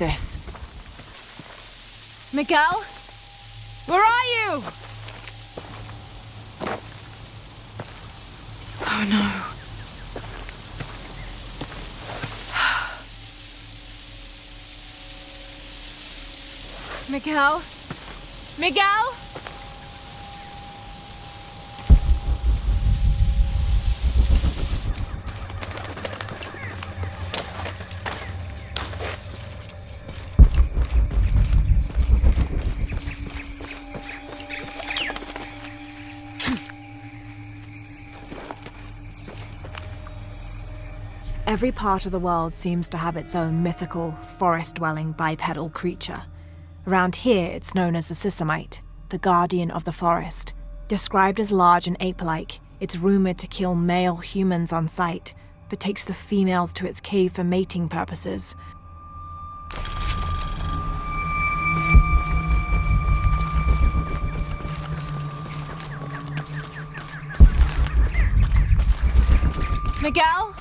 this. Miguel? Where are you? Oh no. Miguel? Miguel? Every part of the world seems to have its own mythical, forest-dwelling bipedal creature. Around here, it's known as the Sisamite, the guardian of the forest. Described as large and ape-like, it's rumored to kill male humans on sight, but takes the females to its cave for mating purposes. Miguel?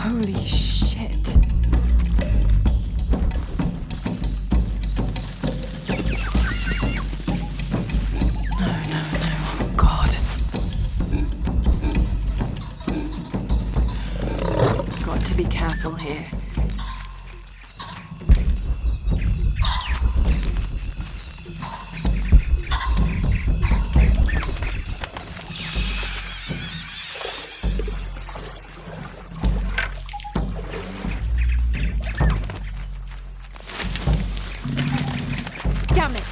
Holy shit. No, God. Got to be careful here. Damn it!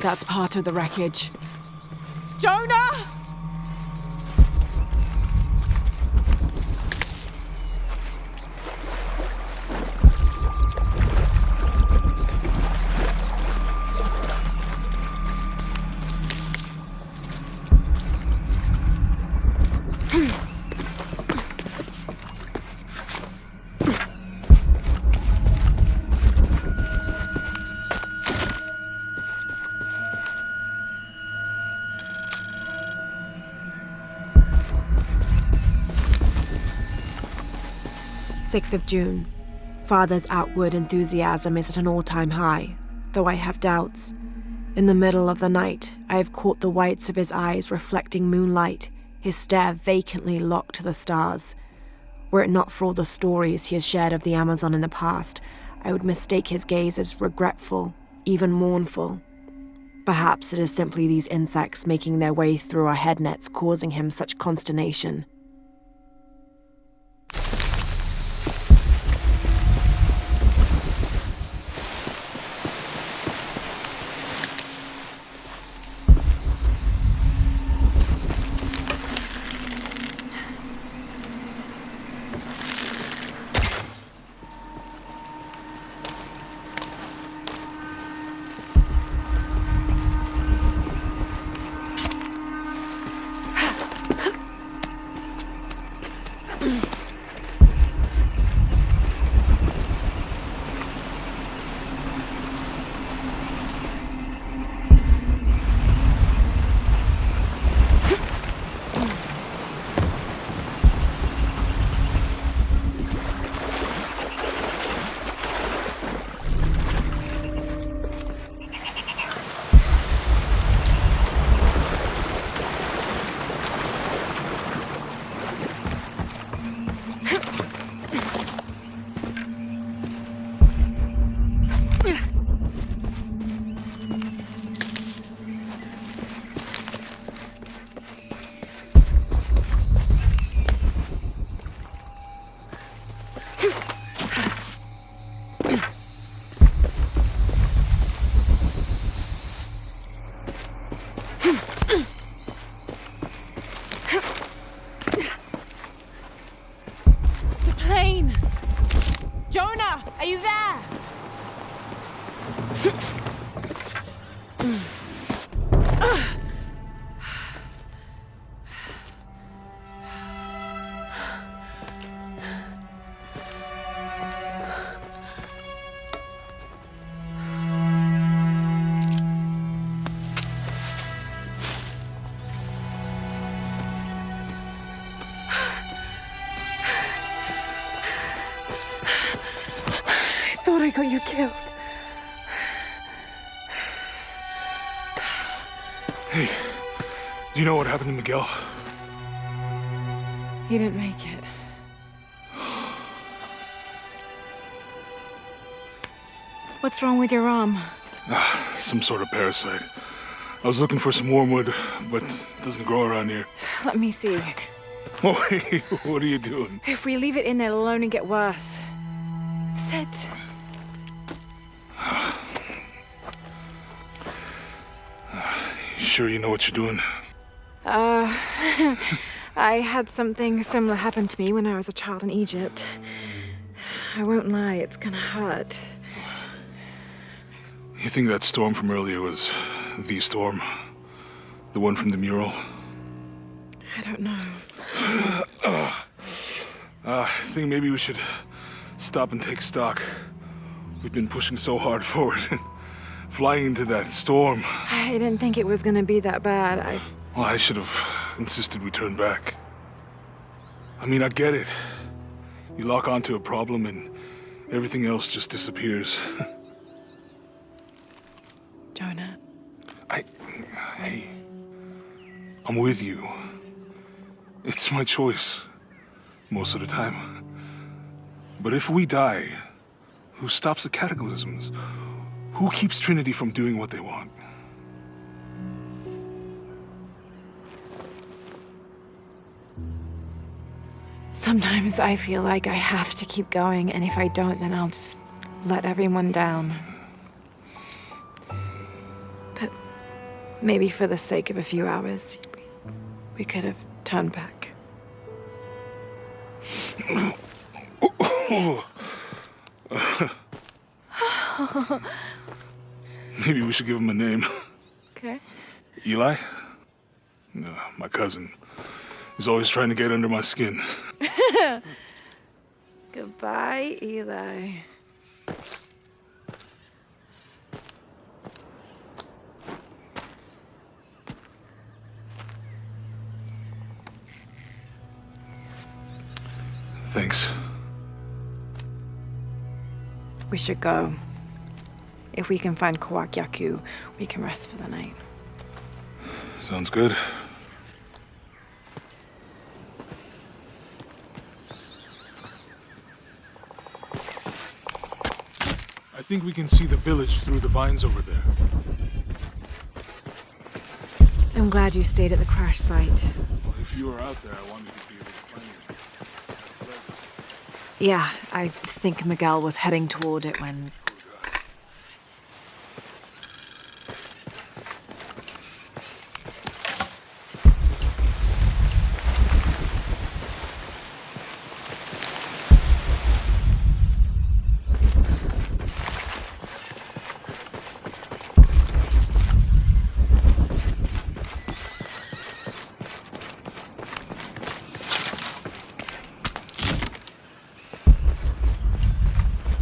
that's part of the wreckage. Jonah! June. Father's outward enthusiasm is at an all-time high, though I have doubts. In the middle of the night, I have caught the whites of his eyes reflecting moonlight, his stare vacantly locked to the stars. Were it not for all the stories he has shared of the Amazon in the past, I would mistake his gaze as regretful, even mournful. Perhaps it is simply these insects making their way through our head nets causing him such consternation. Jonah, are you there? I got you killed. Hey, do you know what happened to Miguel? He didn't make it. What's wrong with your arm? Some sort of parasite. I was looking for some wormwood, but it doesn't grow around here. Let me see. Oh, hey, what are you doing? If we leave it in there, it'll only get worse. Sit. Sure you know what you're doing? I had something similar happen to me when I was a child in Egypt. I won't lie, it's gonna hurt. You think that storm from earlier was the storm? The one from the mural? I don't know. I think maybe we should stop and take stock. We've been pushing so hard forward and flying into that storm. I didn't think it was gonna be that bad. Well, I should have insisted we turn back. I mean, I get it. You lock onto a problem and everything else just disappears. Jonah. Hey, I'm with you. It's my choice, most of the time. But if we die, who stops the cataclysms? Who keeps Trinity from doing what they want? Sometimes I feel like I have to keep going, and if I don't, then I'll just let everyone down. But Maybe for the sake of a few hours, we could have turned back. Maybe we should give him a name. Okay. Eli? My cousin. He's always trying to get under my skin. Goodbye, Eli. Thanks. We should go. If we can find Kawakyaku, we can rest for the night. Sounds good. I think we can see the village through the vines over there. I'm glad you stayed at the crash site. Well, if you were out there, I wanted to be able to find you. Yeah, I think Miguel was heading toward it when...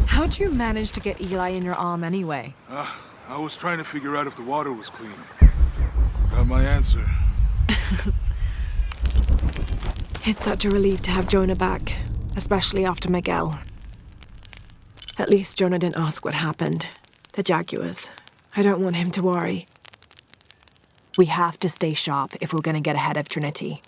How'd you manage to get Eli in your arm anyway? I was trying to figure out if the water was clean. Got my answer. It's such a relief to have Jonah back, especially after Miguel. At least Jonah didn't ask what happened. The Jaguars. I don't want him to worry. We have to stay sharp if we're going to get ahead of Trinity.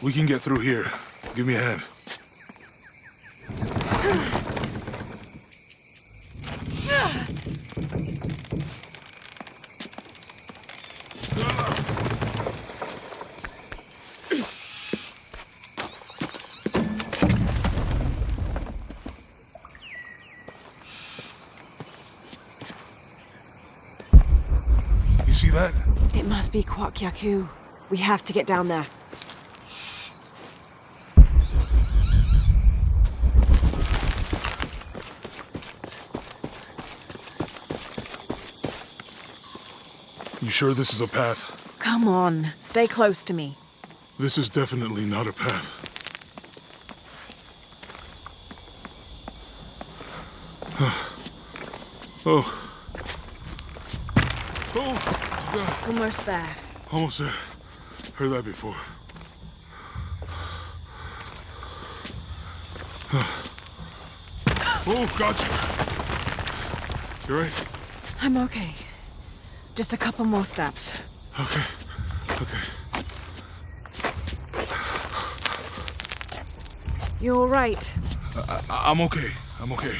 We can get through here. Give me a hand. You see that? It must be Kwakyaku. We have to get down there. You sure this is a path? Come on, stay close to me. This is definitely not a path. Oh. Oh, God. Almost there. Almost there. Heard that before. Oh, gotcha. You right? I'm okay. Just a couple more steps. Okay. Okay. You all right? I'm okay. I'm okay.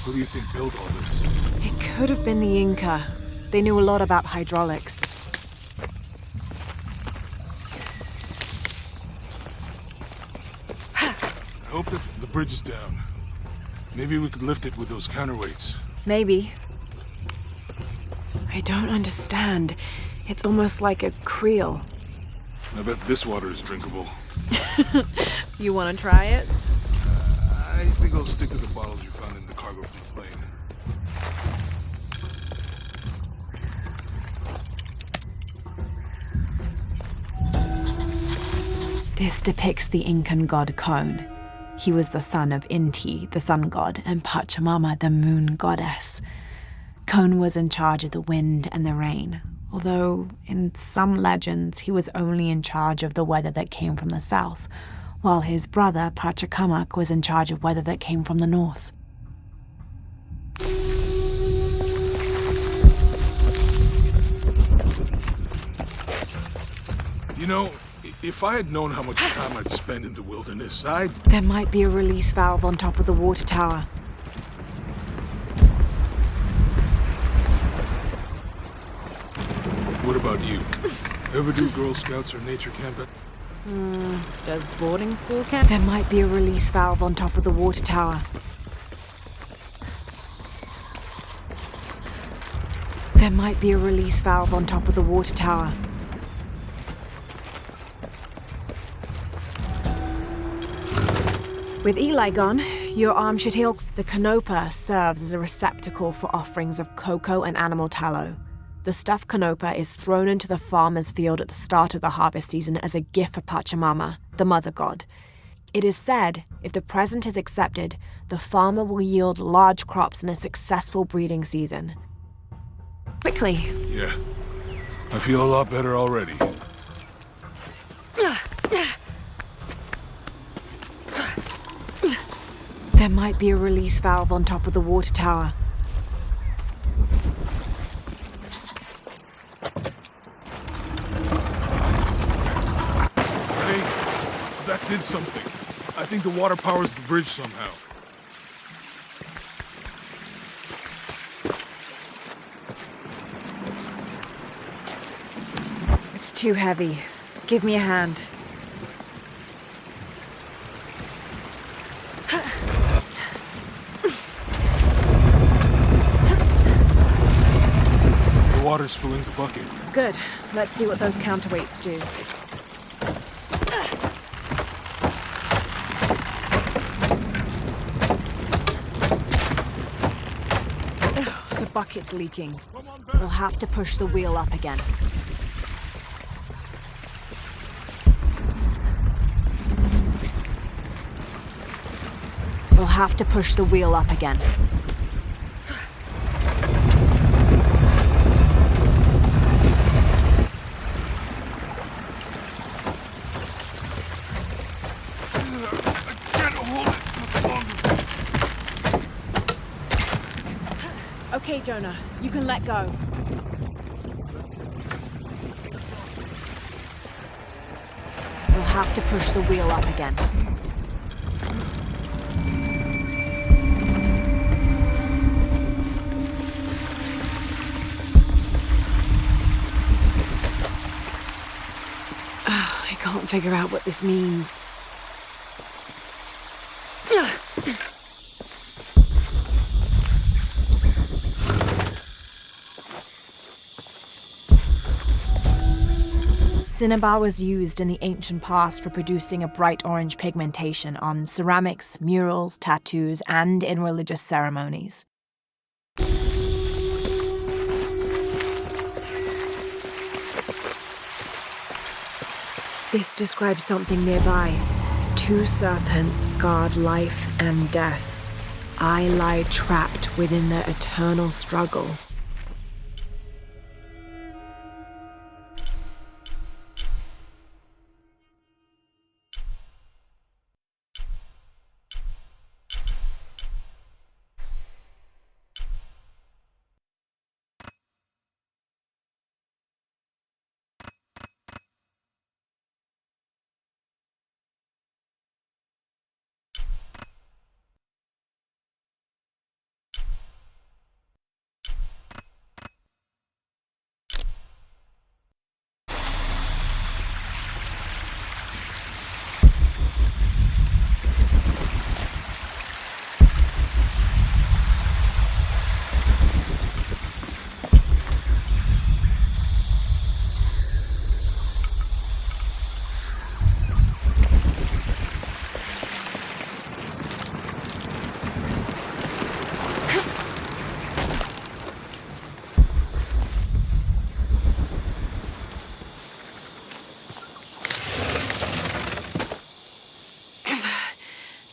Who do you think built all this? It could have been the Inca. They knew a lot about hydraulics. I hope that the bridge is down. Maybe we could lift it with those counterweights. Maybe. I don't understand. It's almost like a creel. I bet this water is drinkable. You want to try it? I think I'll stick to the bottles you found in the cargo from the plane. This depicts the Incan god Kon. He was the son of Inti, the sun god, and Pachamama, the moon goddess. Kon was in charge of the wind and the rain, although in some legends he was only in charge of the weather that came from the south, while his brother Pachacamac was in charge of weather that came from the north. You know, if I had known how much time I'd spend in the wilderness, There might be a release valve on top of the water tower. What about you? Ever do Girl Scouts or nature camp at... Does boarding school count? There might be a release valve on top of the water tower. There might be a release valve on top of the water tower. With Eli gone, your arm should heal. The canopa serves as a receptacle for offerings of cocoa and animal tallow. The stuffed canopa is thrown into the farmer's field at the start of the harvest season as a gift for Pachamama, the mother god. It is said, if the present is accepted, the farmer will yield large crops in a successful breeding season. Quickly. Yeah. I feel a lot better already. There might be a release valve on top of the water tower. Hey, that did something. I think the water powers the bridge somehow. It's too heavy. Give me a hand. The water's filling the bucket. Good. Let's see what those counterweights do. The bucket's leaking. We'll have to push the wheel up again. We'll have to push the wheel up again. Okay, Jonah, you can let go. We'll have to push the wheel up again. I can't figure out what this means. Cinnabar was used in the ancient past for producing a bright orange pigmentation on ceramics, murals, tattoos, and in religious ceremonies. This describes something nearby. 2 serpents guard life and death. I lie trapped within their eternal struggle.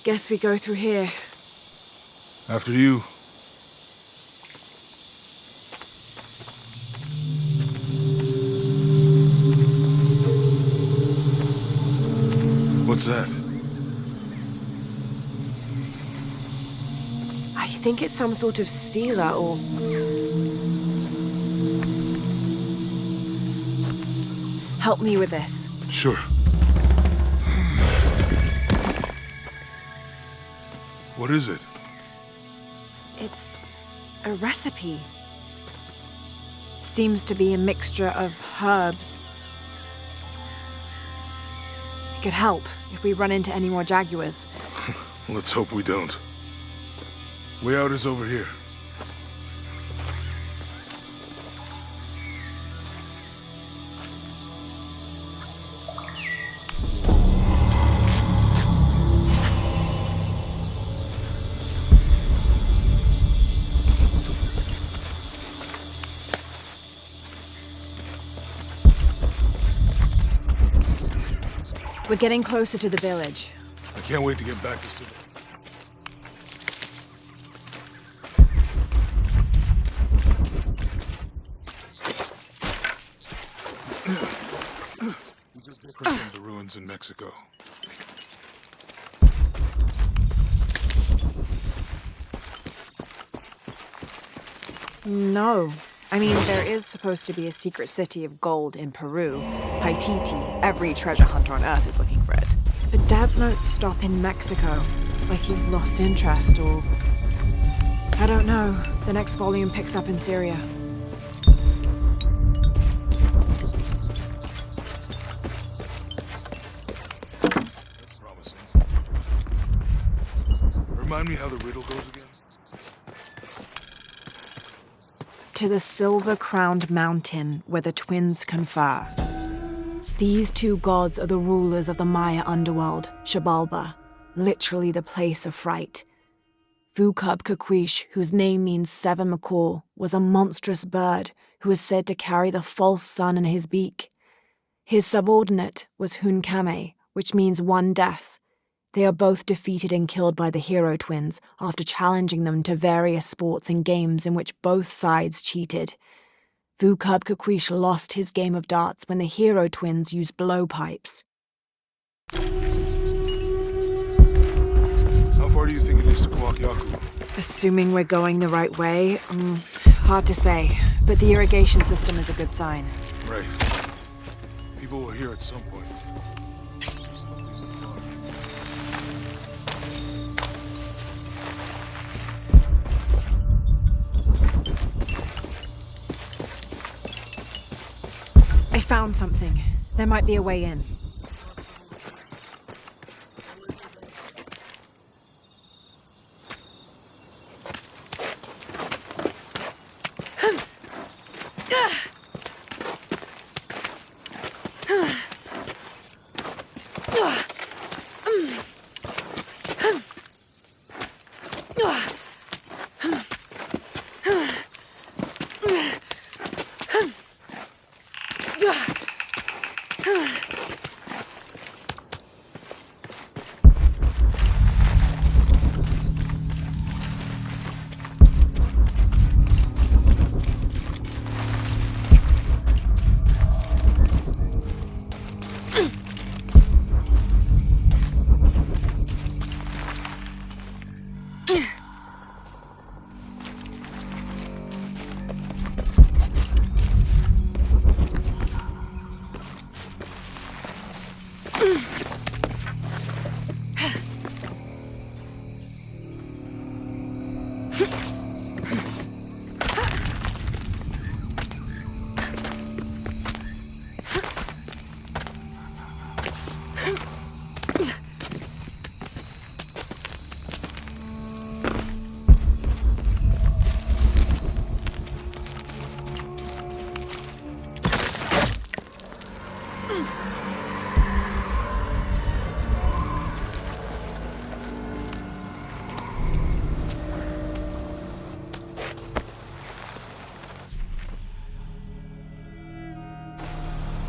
Guess we go through here. After you. What's that? I think it's some sort of sealer or... Help me with this. Sure. What is it? It's a recipe. Seems to be a mixture of herbs. It could help if we run into any more jaguars. Let's hope we don't. Way out is over here. We're getting closer to the village. I can't wait to get back to Civil. These are different from the ruins in Mexico. No. I mean, there is supposed to be a secret city of gold in Peru. Paititi. Every treasure hunter on Earth is looking for it. But Dad's notes stop in Mexico. Like he lost interest or... I don't know. The next volume picks up in Syria. That's promising. Remind me how the riddle goes again? To the silver-crowned mountain where the twins confer. These two gods are the rulers of the Maya underworld, Xibalba, literally the place of fright. Vucub-Kakwish, whose name means seven macaw, was a monstrous bird who is said to carry the false sun in his beak. His subordinate was Hunkame, which means one death. They are both defeated and killed by the hero twins after challenging them to various sports and games in which both sides cheated. Vucub-Kakwish lost his game of darts when the hero twins used blowpipes. How far do you think it is to Kwakyaku? Assuming we're going the right way, hard to say, but the irrigation system is a good sign. Right. People were here at some point. I found something. There might be a way in.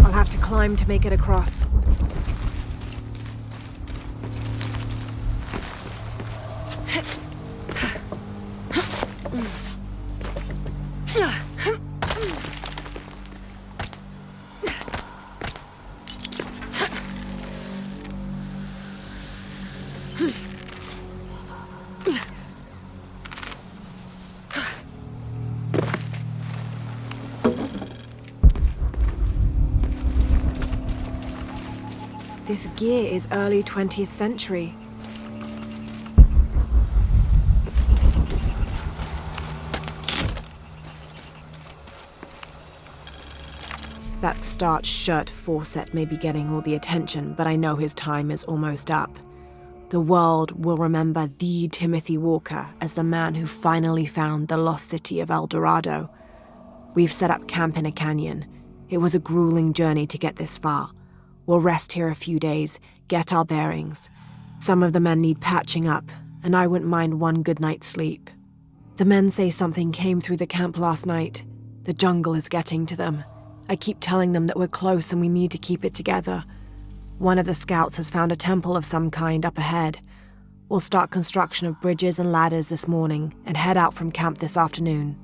I'll have to climb to make it across. This gear is early 20th century. That starched shirt Fawcett may be getting all the attention, but I know his time is almost up. The world will remember the Timothy Walker as the man who finally found the lost city of El Dorado. We've set up camp in a canyon. It was a grueling journey to get this far. We'll rest here a few days, get our bearings. Some of the men need patching up, and I wouldn't mind one good night's sleep. The men say something came through the camp last night. The jungle is getting to them. I keep telling them that we're close and we need to keep it together. One of the scouts has found a temple of some kind up ahead. We'll start construction of bridges and ladders this morning and head out from camp this afternoon.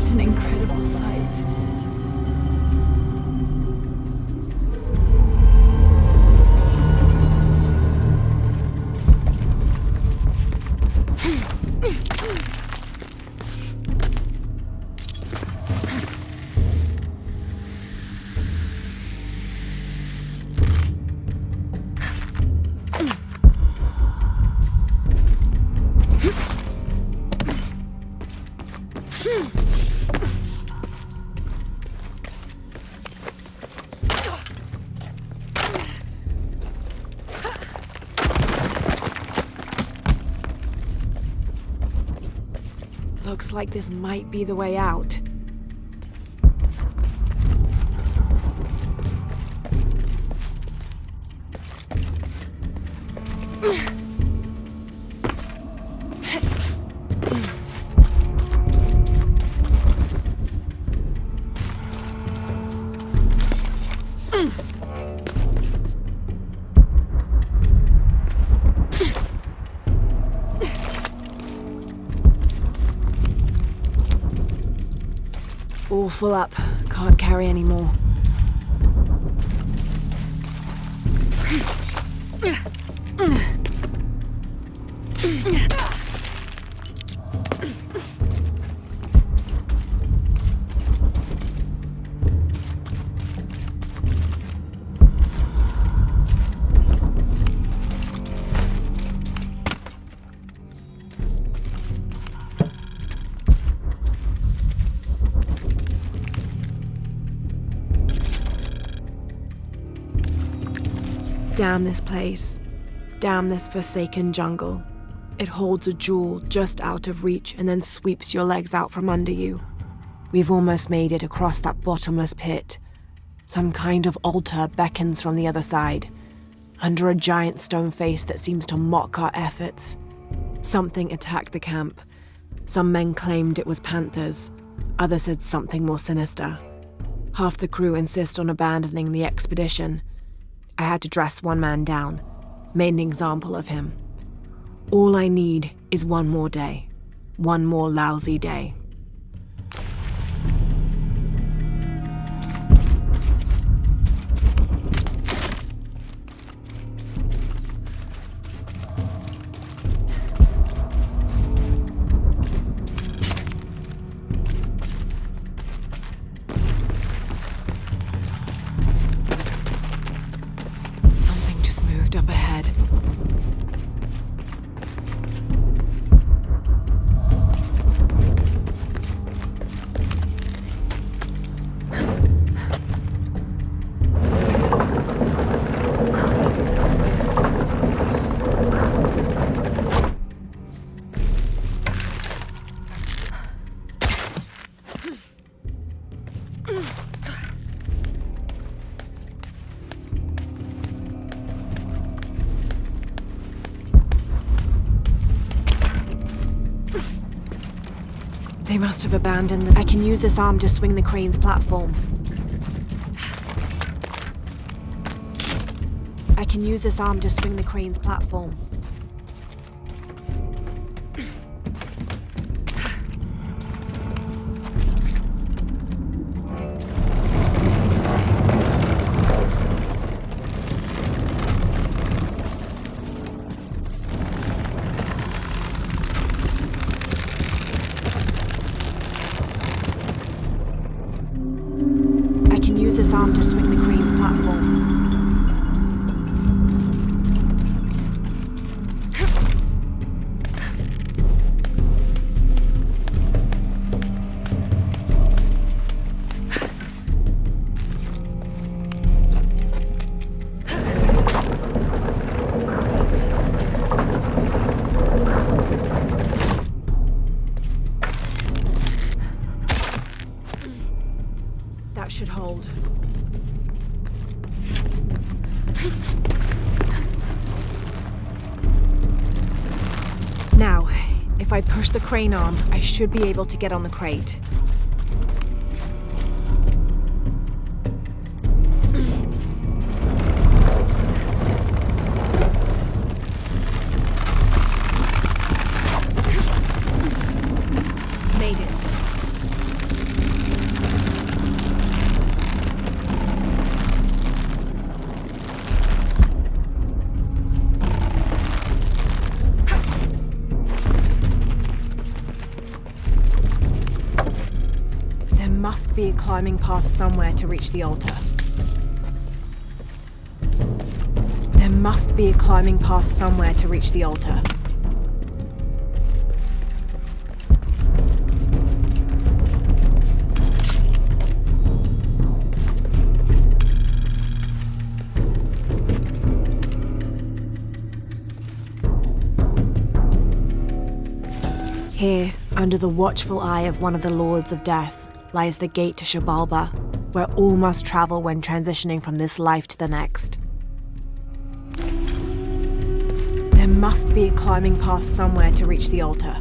What an incredible sight. Looks like this might be the way out. All full up. Can't carry any more. Damn this place. Damn this forsaken jungle. It holds a jewel just out of reach and then sweeps your legs out from under you. We've almost made it across that bottomless pit. Some kind of altar beckons from the other side, under a giant stone face that seems to mock our efforts. Something attacked the camp. Some men claimed it was panthers. Others said something more sinister. Half the crew insist on abandoning the expedition. I had to dress one man down, made an example of him. All I need is one more day. One more lousy day. Something just moved up ahead. They must have abandoned them. I can use this arm to swing the crane's platform. I can use this arm to swing the crane's platform. Use this arm to swing the crane's platform. That should hold. Now, if I push the crane arm, I should be able to get on the crate. Made it. There must be a climbing path somewhere to reach the altar. There must be a climbing path somewhere to reach the altar. Here, under the watchful eye of one of the Lords of Death, lies the gate to Shabalba, where all must travel when transitioning from this life to the next. There must be a climbing path somewhere to reach the altar.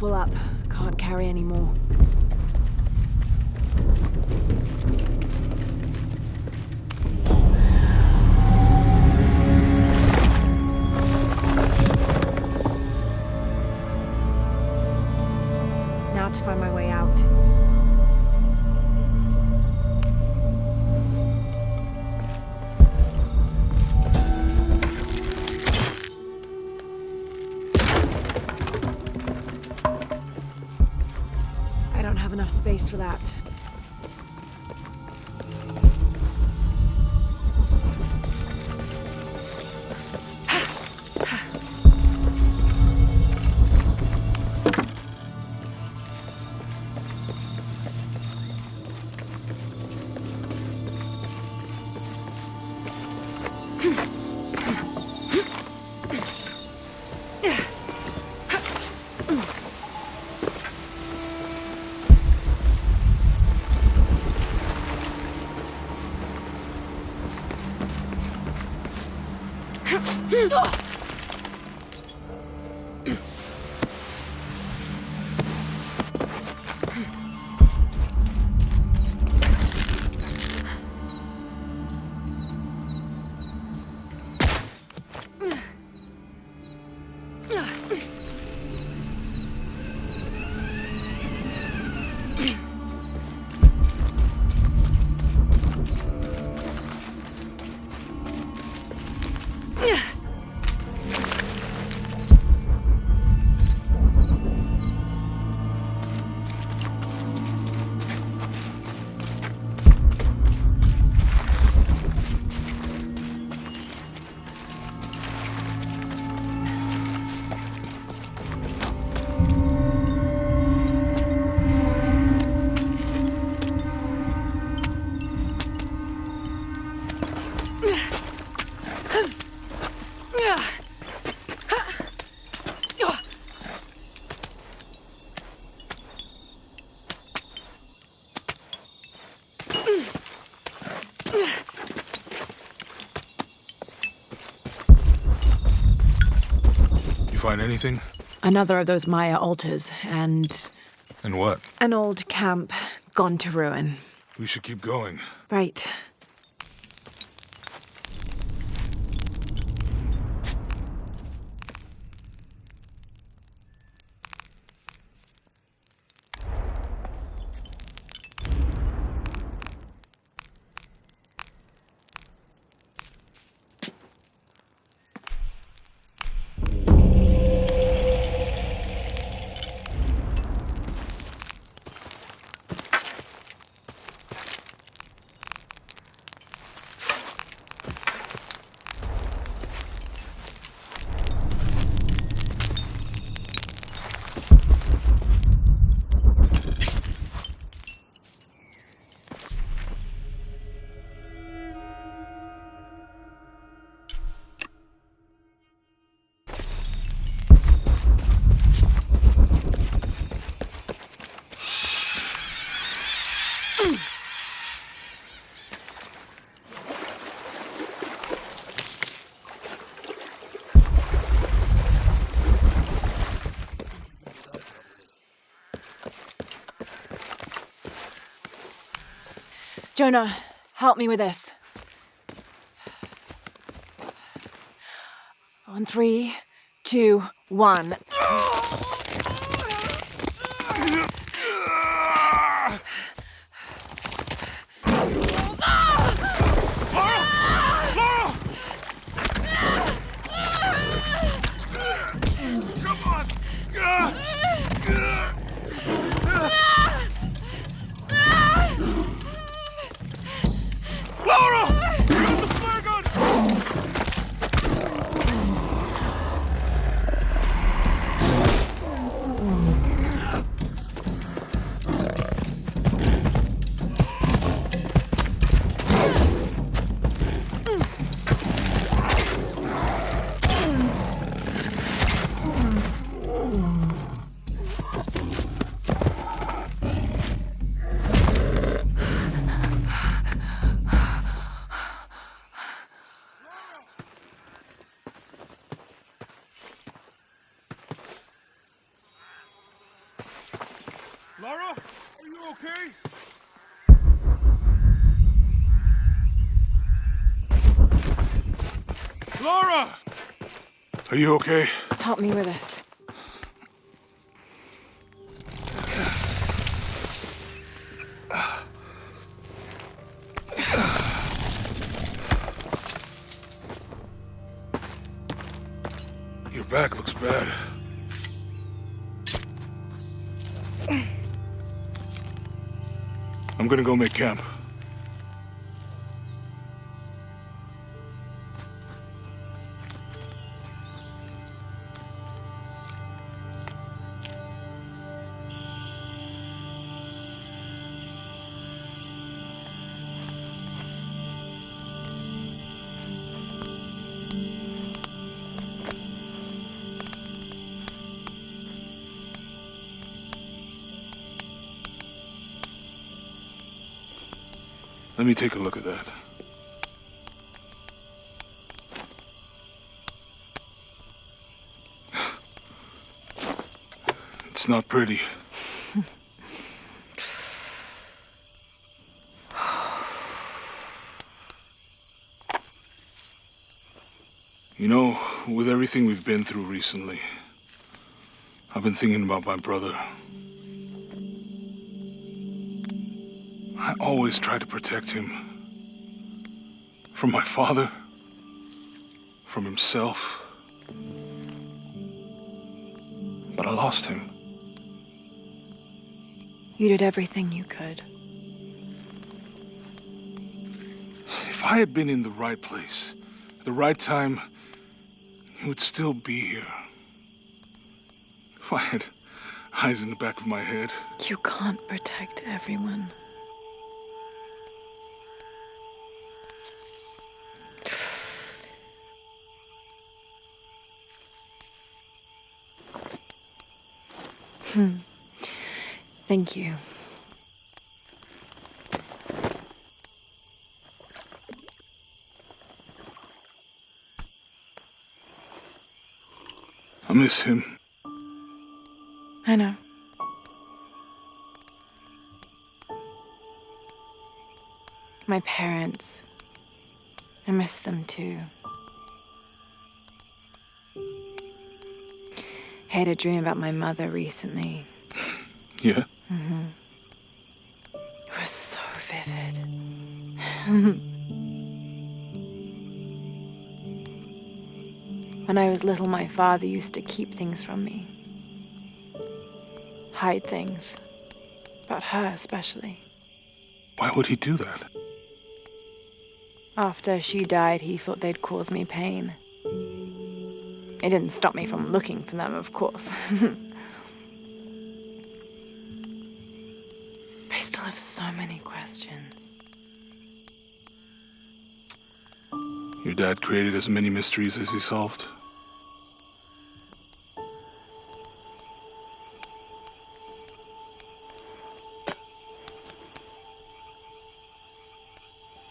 Full up. Can't carry any more. Now to find my way out. enough space for that. Find anything? Another of those Maya altars, and... And what? An old camp gone to ruin. We should keep going. Right. Jonah, help me with this. On 3, 2, 1. Lara, are you okay? Lara! Are you okay? Help me with this. Your back looks bad. I'm gonna go make camp. Let me take a look at that. It's not pretty. You know, with everything we've been through recently, I've been thinking about my brother. I always try to protect him. From my father. From himself. But I lost him. You did everything you could. If I had been in the right place, at the right time, he would still be here. If I had eyes in the back of my head. You can't protect everyone. Thank you. I miss him. I know. My parents. I miss them too. I had a dream about my mother recently. Yeah? It was so vivid. When I was little, my father used to keep things from me. Hide things. About her, especially. Why would he do that? After she died, he thought they'd cause me pain. It didn't stop me from looking for them, of course. I still have so many questions. Your dad created as many mysteries as he solved.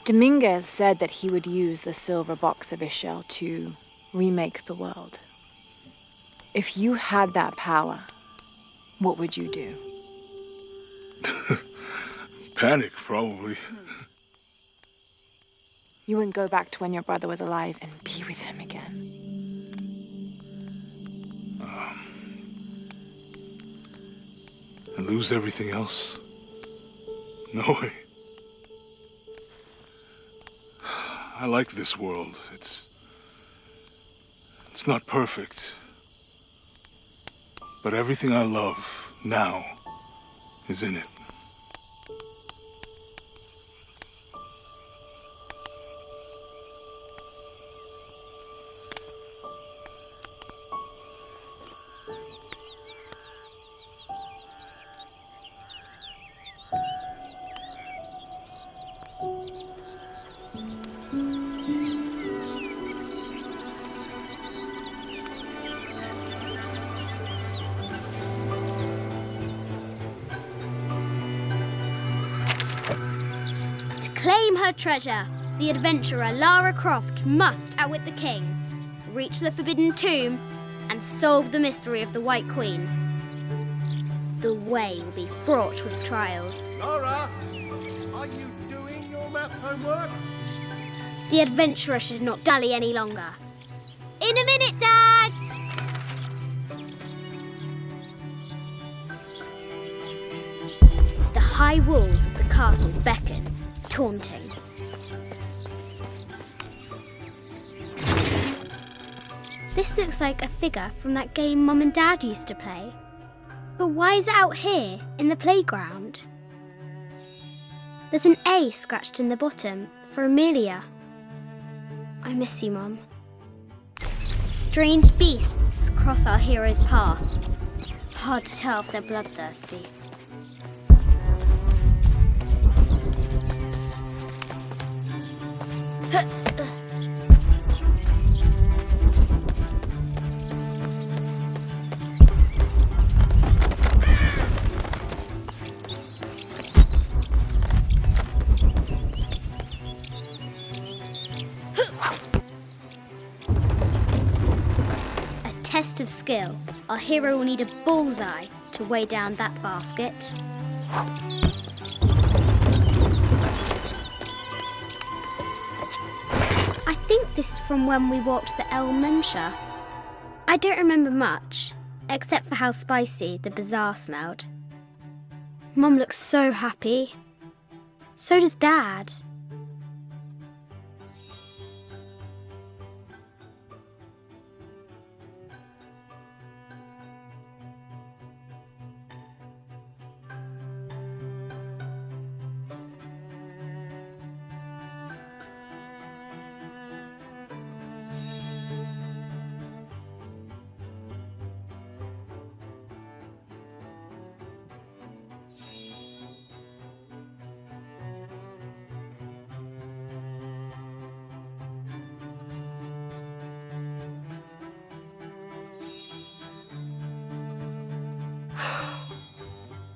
Dominguez said that he would use the silver box of Ishel to remake the world. If you had that power, what would you do? Panic, probably. You wouldn't go back to when your brother was alive and be with him again. And lose everything else? No way. I like this world. It's not perfect. But everything I love now is in it. Claim her treasure. The adventurer Lara Croft must outwit the king, reach the forbidden tomb, and solve the mystery of the White Queen. The way will be fraught with trials. Lara, are you doing your maths homework? The adventurer should not dally any longer. In a minute, Dad! The high walls of the castle beckon, taunting. This looks like a figure from that game Mum and Dad used to play. But why is it out here, in the playground? There's an A scratched in the bottom for Amelia. I miss you, Mum. Strange beasts cross our hero's path. Hard to tell if they're bloodthirsty. Test of skill. Our hero will need a bullseye to weigh down that basket. I think this is from when we walked the El Memsha. I don't remember much, except for how spicy the bazaar smelled. Mum looks so happy. So does Dad.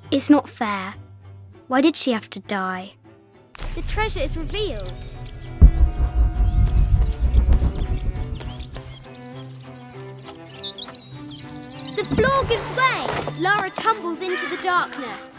It's not fair. Why did she have to die? The treasure is revealed. The floor gives way. Lara tumbles into the darkness.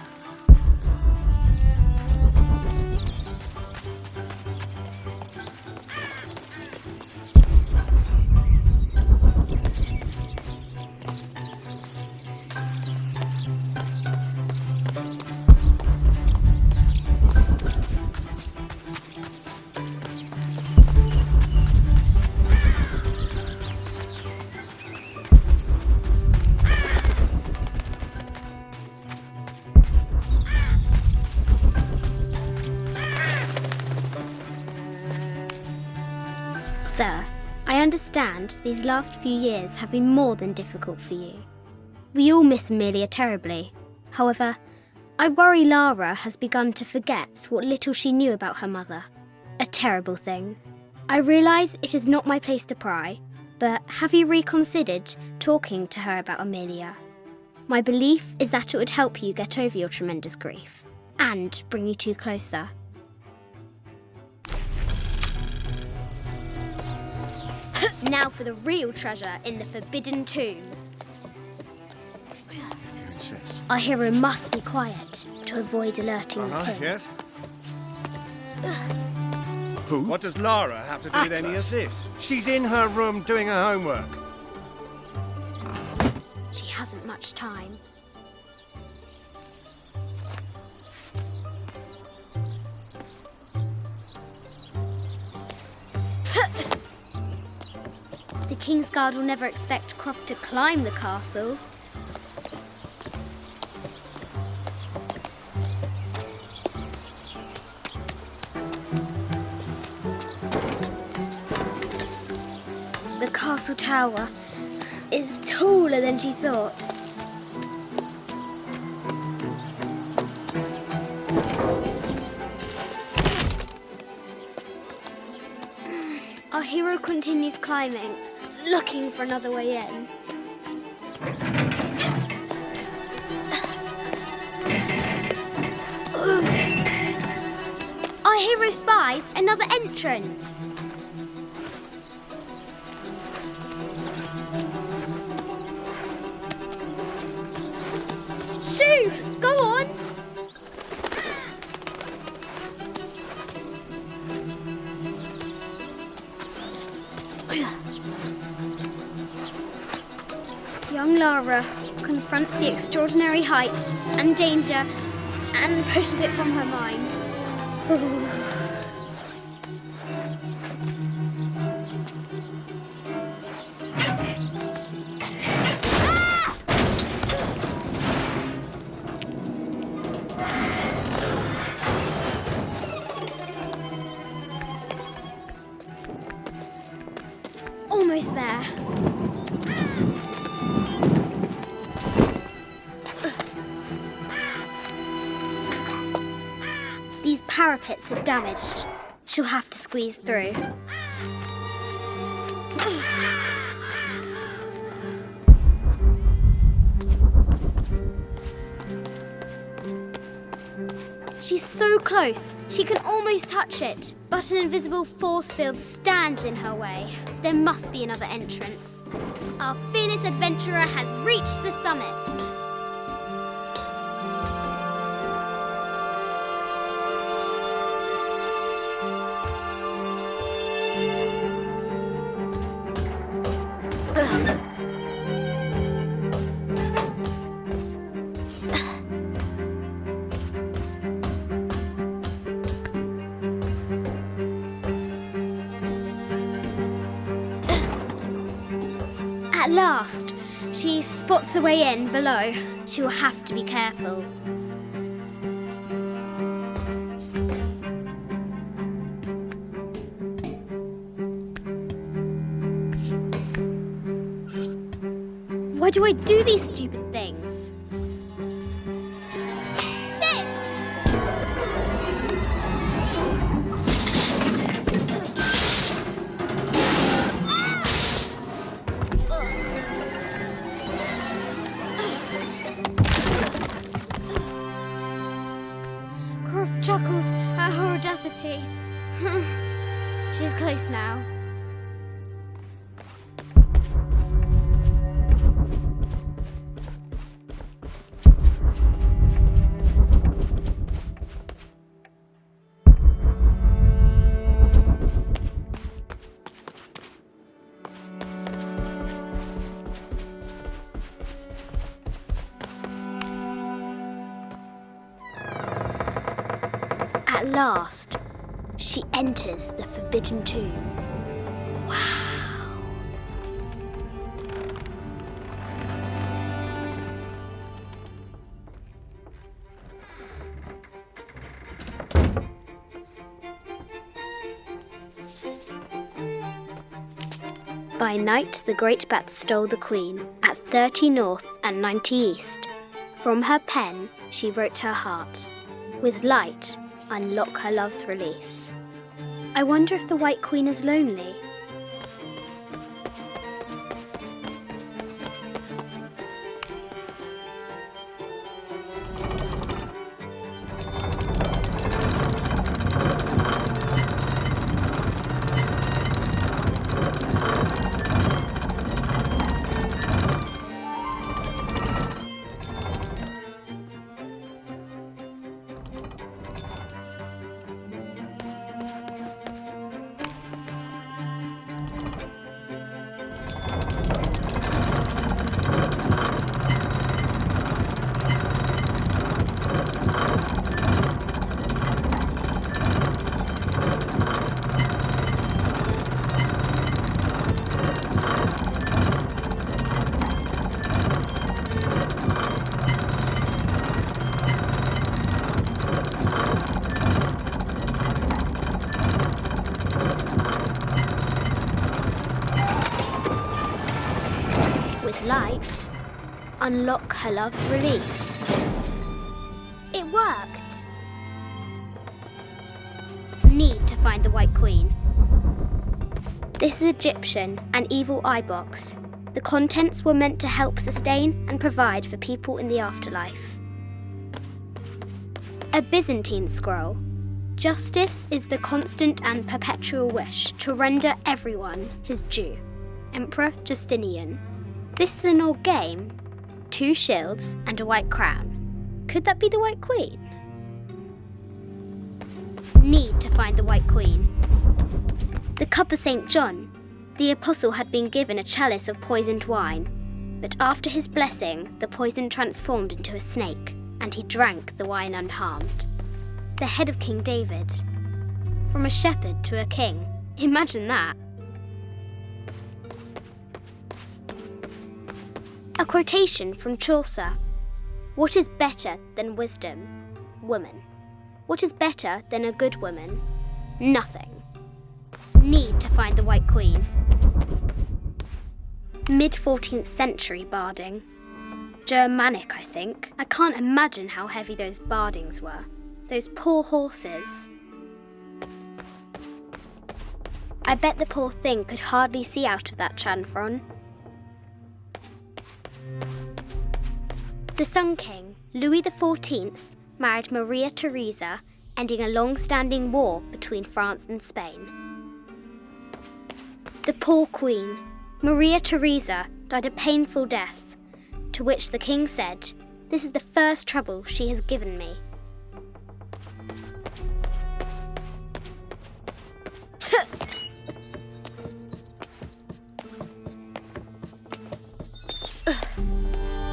Sir, I understand these last few years have been more than difficult for you. We all miss Amelia terribly. However, I worry Lara has begun to forget what little she knew about her mother. A terrible thing. I realise it is not my place to pry, but have you reconsidered talking to her about Amelia? My belief is that it would help you get over your tremendous grief and bring you two closer. Now for the real treasure in the Forbidden Tomb. If you insist. Our hero must be quiet to avoid alerting the king. Yes? Who? What does Lara have to do with any of this? She's in her room doing her homework. She hasn't much time. The King's Guard will never expect Croft to climb the castle. The castle tower is taller than she thought. Our hero continues climbing, looking for another way in. Our hero spies another entrance. Shoo! Go on! Young Lara confronts the extraordinary height and danger and pushes it from her mind. almost there. These parapets are damaged. She'll have to squeeze through. She's so close, she can almost touch it, but an invisible force field stands in her way. There must be another entrance. Our fearless adventurer has reached the summit. At last, she spots a way in below. She will have to be careful. Why do I do these stupid things? Shit! Croft chuckles at her audacity. She's close now. At last, she enters the Forbidden Tomb. Wow! By night, the great bat stole the queen at 30 north and 90 east. From her pen, she wrote her heart. With light, unlock her love's release. I wonder if the White Queen is lonely. Light, unlock her love's release. It worked. Need to find the White Queen. This is Egyptian, an evil eye box. The contents were meant to help sustain and provide for people in the afterlife. A Byzantine scroll. Justice is the constant and perpetual wish to render everyone his due. Emperor Justinian. This is an old game. 2 shields and a white crown. Could that be the White Queen? Need to find the White Queen. The cup of St. John. The apostle had been given a chalice of poisoned wine, but after his blessing, the poison transformed into a snake, and he drank the wine unharmed. The head of King David. From a shepherd to a king. Imagine that. A quotation from Chaucer. What is better than wisdom? Woman. What is better than a good woman? Nothing. Need to find the White Queen. Mid-14th century barding. Germanic, I think. I can't imagine how heavy those bardings were. Those poor horses. I bet the poor thing could hardly see out of that chanfron. The Sun King, Louis XIV, married Maria Theresa, ending a long-standing war between France and Spain. The poor Queen, Maria Theresa, died a painful death, to which the king said, "This is the first trouble she has given me."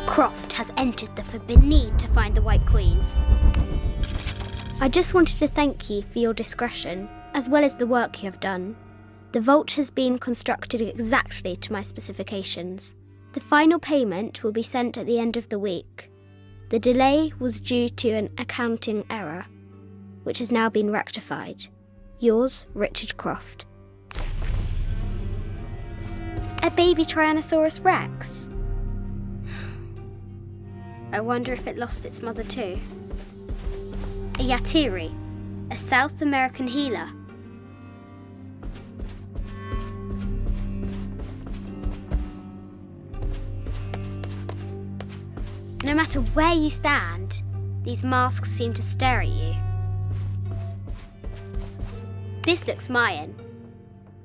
Croft has entered the forbidden need to find the White Queen. I just wanted to thank you for your discretion, as well as the work you have done. The vault has been constructed exactly to my specifications. The final payment will be sent at the end of the week. The delay was due to an accounting error, which has now been rectified. Yours, Richard Croft. A baby Tyrannosaurus Rex? I wonder if it lost its mother too. A Yatiri, a South American healer. No matter where you stand, these masks seem to stare at you. This looks Mayan.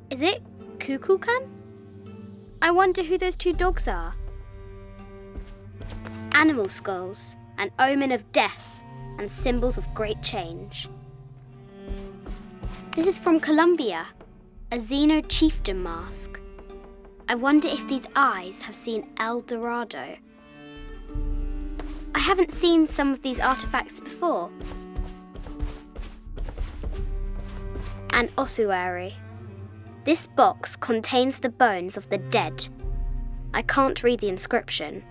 Is it Kukulkan? I wonder who those two dogs are. Animal skulls, an omen of death and symbols of great change. This is from Colombia, a Xeno chieftain mask. I wonder if these eyes have seen El Dorado. I haven't seen some of these artifacts before. An ossuary. This box contains the bones of the dead. I can't read the inscription.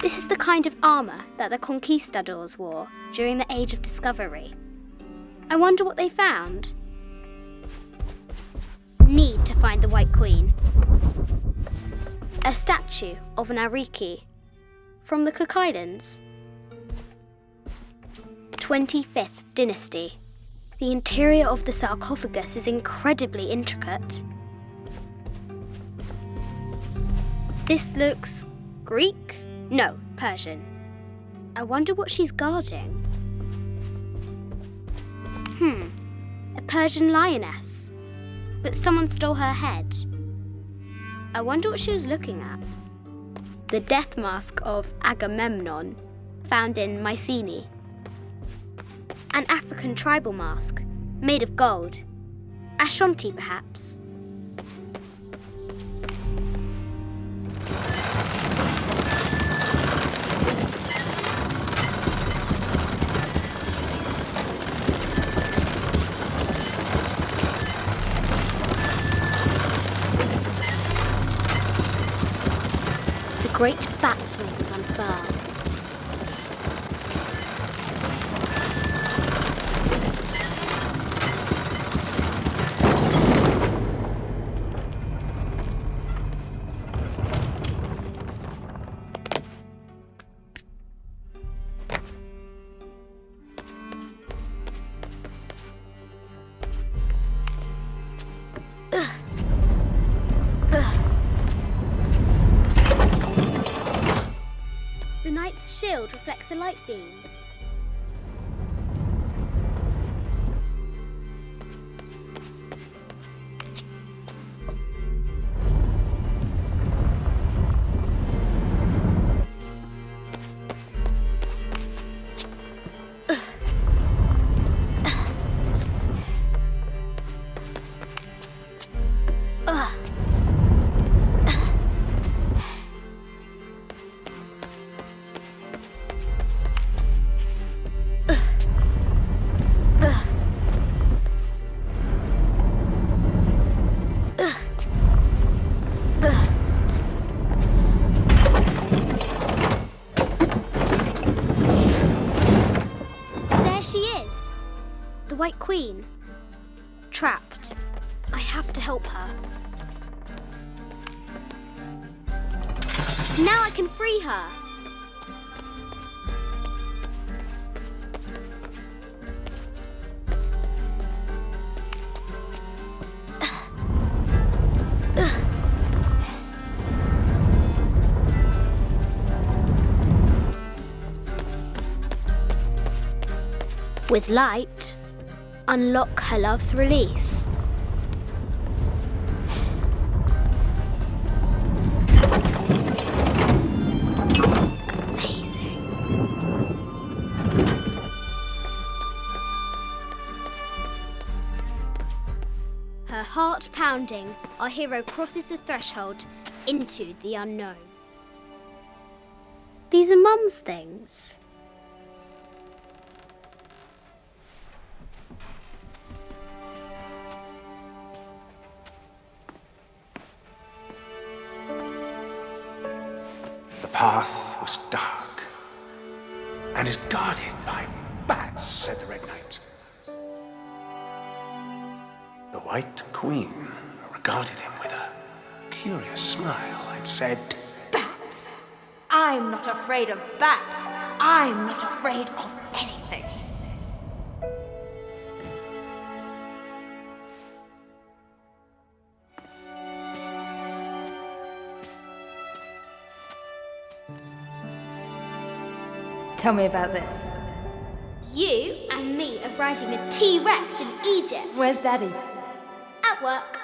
This is the kind of armour that the conquistadors wore during the Age of Discovery. I wonder what they found. Need to find the White Queen. A statue of an Ariki from the Cook Islands. 25th Dynasty. The interior of the sarcophagus is incredibly intricate. This looks Greek? No, Persian. I wonder what she's guarding. A Persian lioness. But someone stole her head. I wonder what she was looking at. The death mask of Agamemnon, found in Mycenae. An African tribal mask, made of gold. Ashanti, perhaps. Great bat's wings unfurl. The knight's shield reflects the light beam. The White Queen, trapped. I have to help her. Now I can free her. With light, unlock her love's release. Amazing. Her heart pounding, our hero crosses the threshold into the unknown. These are Mum's things. The path was dark and is guarded by bats, said the Red Knight. The White Queen regarded him with a curious smile and said, Bats! I'm not afraid of bats. I'm not afraid of anything. Tell me about this. You and me are riding a T-Rex in Egypt. Where's Daddy? At work.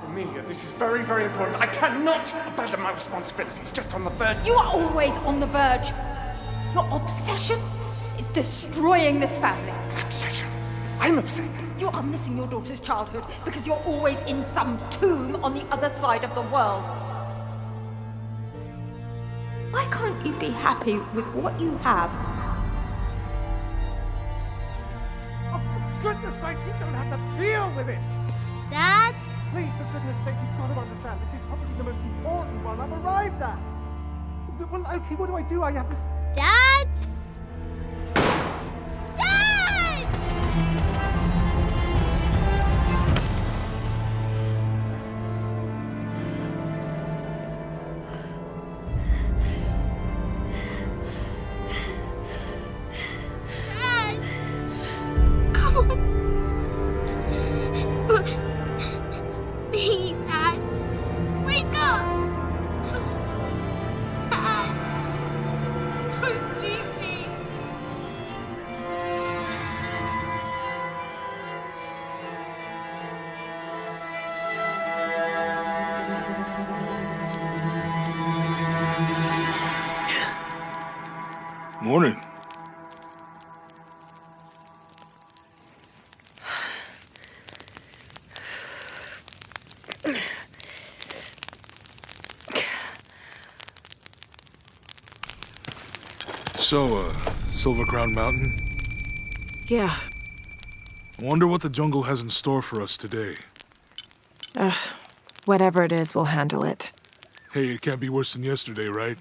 Amelia, this is very, very important. I cannot abandon my responsibilities just on the verge. You are always on the verge. Your obsession is destroying this family. Obsession. I'm upset. You are missing your daughter's childhood because you're always in some tomb on the other side of the world. Why can't you be happy with what you have? Oh, for goodness sake, you don't have to deal with it. Dad? Please, for goodness sake, you've got to understand. This is probably the most important one I've arrived at. Well, okay, what do? I have to... Dad? Dad! Dad! Come on. Please, Dad. Wake up. Dad. Don't leave me. Morning. So, Silver Crown Mountain? Yeah. I wonder what the jungle has in store for us today. Whatever it is, we'll handle it. Hey, it can't be worse than yesterday, right?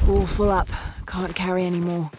All full up. Can't carry any more.